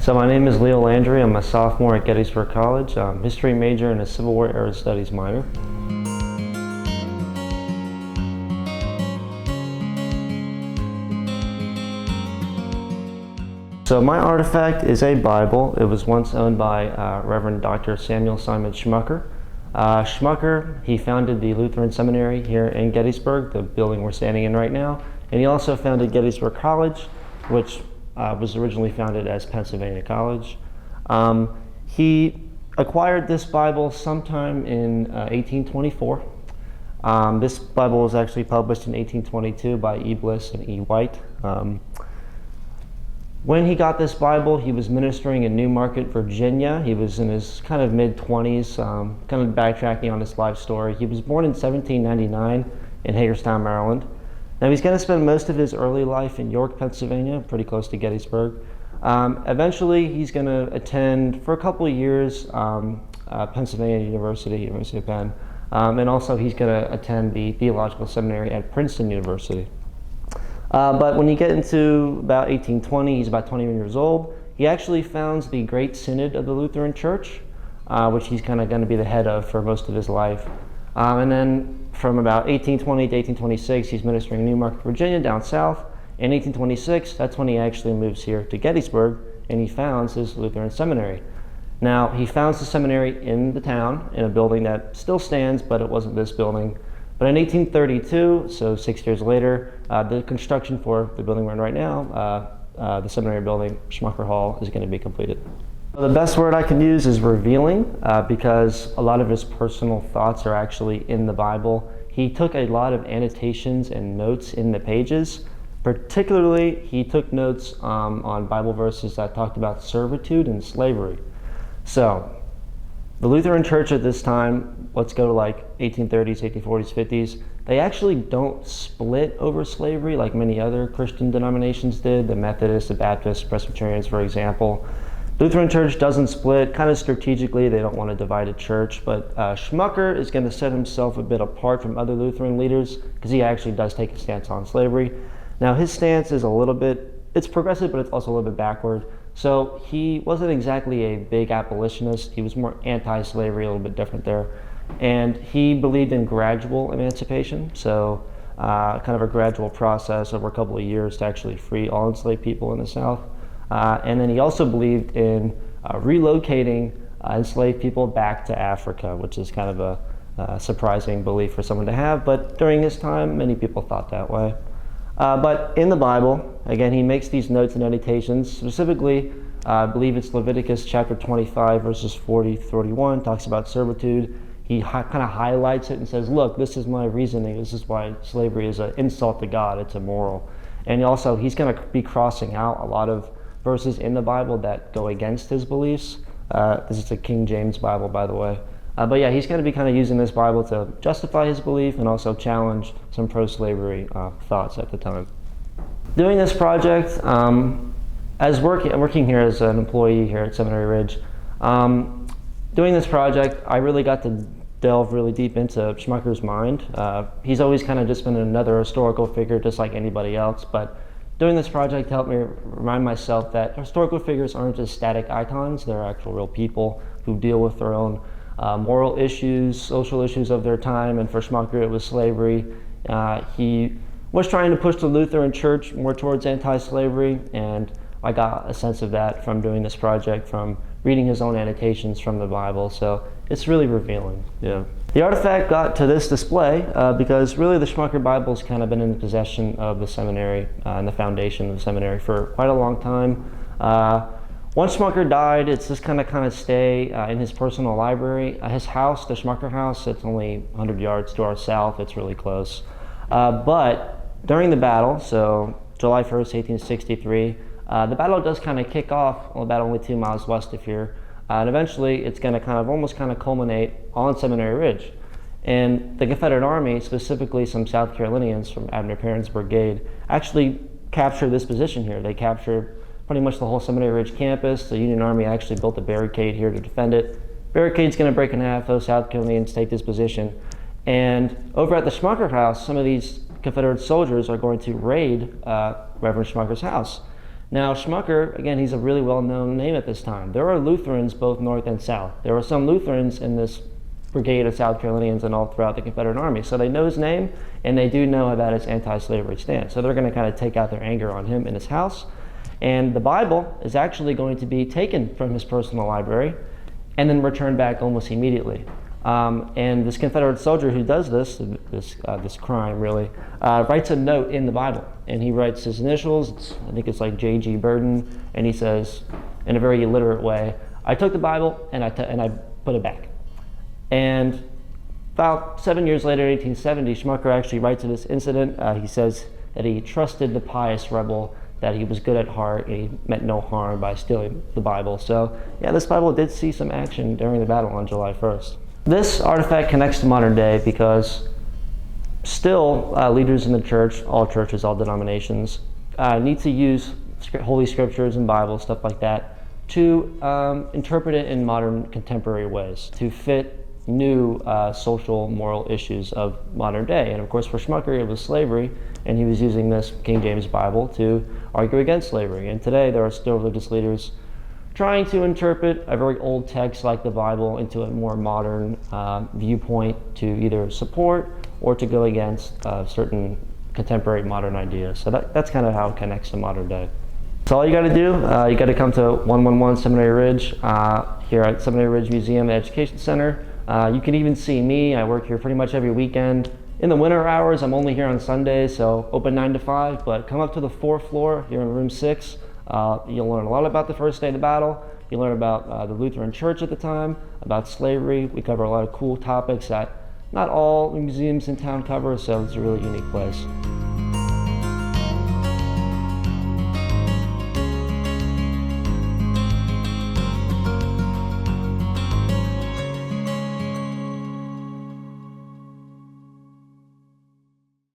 So my name is Leo Landry. I'm a sophomore at Gettysburg College, history major and a Civil War era studies minor. So my artifact is a Bible. It was once owned by Reverend Dr. Samuel Schmucker. Schmucker, he founded the Lutheran Seminary here in Gettysburg, the building we're standing in right now, and he also founded Gettysburg College, which was originally founded as Pennsylvania College. He acquired this Bible sometime in 1824. This Bible was actually published in 1822 by E. Bliss and E. White. When he got this Bible, he was ministering in Newmarket, Virginia. He was in his kind of mid-20s, kind of backtracking on his life story. He was born in 1799 in Hagerstown, Maryland. Now he's going to spend most of his early life in York, Pennsylvania, pretty close to Gettysburg. Eventually, he's going to attend for a couple of years Pennsylvania University of Penn, and also he's going to attend the Theological Seminary at Princeton University. But when you get into about 1820, he's about 21 years old, he actually founds the Great Synod of the Lutheran Church, which he's kind of going to be the head of for most of his life. And then from about 1820 to 1826, he's ministering in Newmarket, Virginia, down south. In 1826, that's when he actually moves here to Gettysburg, and he founds his Lutheran Seminary. Now, he founds the seminary in the town, in a building that still stands, but it wasn't this building. But in 1832, so 6 years later, the construction for the building we're in right now, the seminary building, Schmucker Hall, is going to be completed. The best word I can use is revealing, because a lot of his personal thoughts are actually in the Bible. He took a lot of annotations and notes in the pages. Particularly, he took notes on Bible verses that talked about servitude and slavery. So, the Lutheran Church at this time, let's go to like 1830s, 1840s, 50s, they actually don't split over slavery like many other Christian denominations did, the Methodists, the Baptists, Presbyterians, for example. Lutheran Church doesn't split, kind of strategically, they don't want to divide a church, but Schmucker is going to set himself a bit apart from other Lutheran leaders because he actually does take a stance on slavery. Now his stance is a little bit, it's progressive, but it's also a little bit backward. So he wasn't exactly a big abolitionist, he was more anti-slavery, a little bit different there. And he believed in gradual emancipation, so kind of a gradual process over a couple of years to actually free all enslaved people in the South. And then he also believed in relocating enslaved people back to Africa, which is kind of a surprising belief for someone to have, but during his time, many people thought that way. But in the Bible, again, he makes these notes and annotations, specifically, I believe it's Leviticus chapter 25, verses 40-31, talks about servitude. He kind of highlights it and says, look, this is my reasoning, this is why slavery is an insult to God, it's immoral. And also, he's going to be crossing out a lot of verses in the Bible that go against his beliefs. This is the King James Bible, by the way. But yeah, he's going to be kind of using this Bible to justify his belief and also challenge some pro-slavery thoughts at the time. Doing this project, as working here as an employee here at Seminary Ridge, doing this project, I really got to delve really deep into Schmucker's mind. He's always kind of just been another historical figure, just like anybody else, but doing this project helped me remind myself that historical figures aren't just static icons, they're actual real people who deal with their own moral issues, social issues of their time, and for Schmucker it was slavery. He was trying to push the Lutheran Church more towards anti-slavery, and I got a sense of that from doing this project, from reading his own annotations from the Bible, so it's really revealing. Yeah. The artifact got to this display because really the Schmucker Bible's kind of been in the possession of the seminary and the foundation of the seminary for quite a long time. Once Schmucker died, it's just kind of stay in his personal library. His house, the Schmucker house, it's only 100 yards to our south, it's really close. But during the battle, so July 1st, 1863, the battle does kind of kick off about only 2 miles west of here. And eventually, it's going to almost culminate on Seminary Ridge. And the Confederate Army, specifically some South Carolinians from Abner Perrin's brigade, actually captured this position here. They captured pretty much the whole Seminary Ridge campus. The Union Army actually built a barricade here to defend it. Barricade's going to break in half. Those South Carolinians take this position. And over at the Schmucker house, some of these Confederate soldiers are going to raid Reverend Schmucker's house. Now, Schmucker, again, he's a really well-known name at this time. There are Lutherans both north and south. There were some Lutherans in this brigade of South Carolinians and all throughout the Confederate Army. So they know his name, and they do know about his anti-slavery stance. So they're going to kind of take out their anger on him in his house. And the Bible is actually going to be taken from his personal library and then returned back almost immediately. And this Confederate soldier who does this crime really, writes a note in the Bible. And he writes his initials, I think it's like J.G. Burden, and he says, in a very illiterate way, I took the Bible and I put it back. And about 7 years later, 1870, Schmucker actually writes of this incident. He says that he trusted the pious rebel, that he was good at heart, and he meant no harm by stealing the Bible. So yeah, this Bible did see some action during the battle on July 1st. This artifact connects to modern day because still leaders in the church, all churches, all denominations, need to use Holy Scriptures and Bible, stuff like that, to interpret it in modern contemporary ways, to fit new social, moral issues of modern day. And of course for Schmucker it was slavery, and he was using this King James Bible to argue against slavery. And today there are still religious leaders trying to interpret a very old text like the Bible into a more modern viewpoint to either support or to go against certain contemporary modern ideas. So that's kind of how it connects to modern day. So all you got to do, you got to come to 111 Seminary Ridge here at Seminary Ridge Museum and Education Center. You can even see me. I work here pretty much every weekend. In the winter hours, I'm only here on Sundays, so open 9 to 5, but come up to the 4th floor here in room 6. You'll learn a lot about the first day of the battle. You'll learn about the Lutheran Church at the time, about slavery. We cover a lot of cool topics that not all museums in town cover, so it's a really unique place.